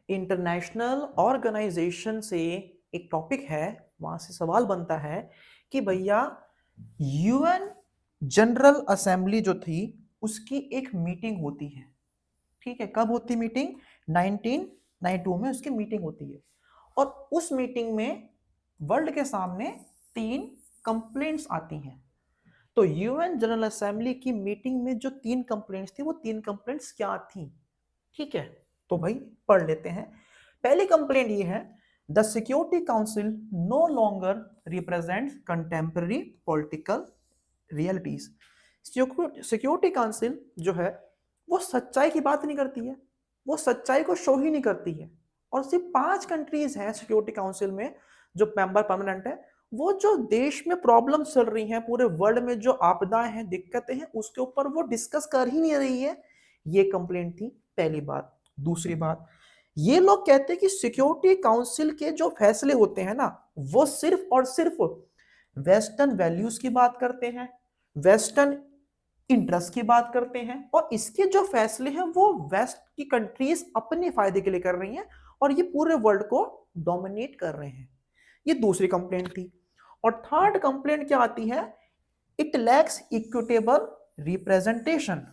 International organisation से एक topic है, वहां से सवाल बनता है कि भैया यूएन जनरल असेंबली जो थी उसकी एक मीटिंग होती है। ठीक है, कब होती मीटिंग? 1992 में उसकी मीटिंग होती है। और उस मीटिंग में वर्ल्ड के सामने 3 कंप्लेंट्स आती हैं। तो यूएन जनरल असेंबली की मीटिंग में जो 3 कंप्लेंट्स थी वो 3 कंप्लेंट्स क्या थी? ठीक है, तो भाई पढ़ लेते हैं। पहली कंप्लेंट ये है, the security council no longer represents contemporary political realities. Security council जो है वो सच्चाई की बात नहीं करती है, वो सच्चाई को शो ही नहीं करती है। और सिर्फ 5 कंट्रीज हैं सिक्योरिटी काउंसिल में जो मेंबर परमानेंट है। वो जो देश में प्रॉब्लम चल रही हैं, पूरे वर्ल्ड में जो आपदाएं हैं, दिक्कतें हैं, उसके ऊपर वो डिस्कस कर ही नहीं रही है। ये कंप्लेंट थी, पहली बात। दूसरी बात, ये लोग कहते हैं कि सिक्योरिटी काउंसिल के जो फैसले होते हैं ना, वो सिर्फ और सिर्फ वेस्टर्न वैल्यूज की बात करते हैं, वेस्टर्न इंटरेस्ट की बात करते हैं, और इसके जो फैसले हैं वो वेस्ट की कंट्रीज अपने फायदे के लिए कर रही हैं और ये पूरे वर्ल्ड को डोमिनेट कर रहे हैं। ये दूसरी कंप्लेंट थी। और थर्ड कंप्लेंट क्या आती है? It lacks equitable representation.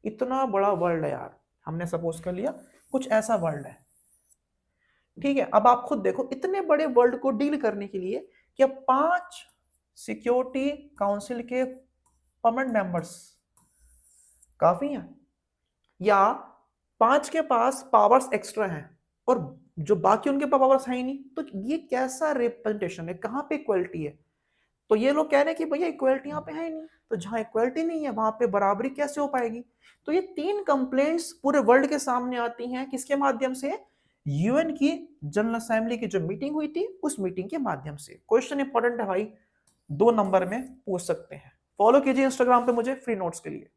इतना बड़ा वर्ल्ड है यार, हमने सपोज कर लिया कुछ ऐसा वर्ल्ड है। ठीक है, अब आप खुद देखो, इतने बड़े वर्ल्ड को डील करने के लिए क्या 5 सिक्योरिटी काउंसिल के परमानेंट मेंबर्स काफी हैं, या 5 के पास पावर्स एक्स्ट्रा हैं और जो बाकी उनके पास पावर्स है ही नहीं? तो ये कैसा रिप्रेजेंटेशन है? कहां पे इक्वलिटी है? तो ये लोग कह रहे हैं कि भैया इक्वलिटी यहाँ पे है ही नहीं, तो जहां इक्वलिटी नहीं है वहां पे बराबरी कैसे हो पाएगी? तो ये 3 कंप्लेंट्स पूरे वर्ल्ड के सामने आती हैं, किसके माध्यम से? यूएन की जनरल असेंबली की जो मीटिंग हुई थी उस मीटिंग के माध्यम से। क्वेश्चन इंपॉर्टेंट है भाई, 2 नंबर में पूछ सकते हैं। फॉलो कीजिए इंस्टाग्राम पे मुझे फ्री नोट्स के लिए।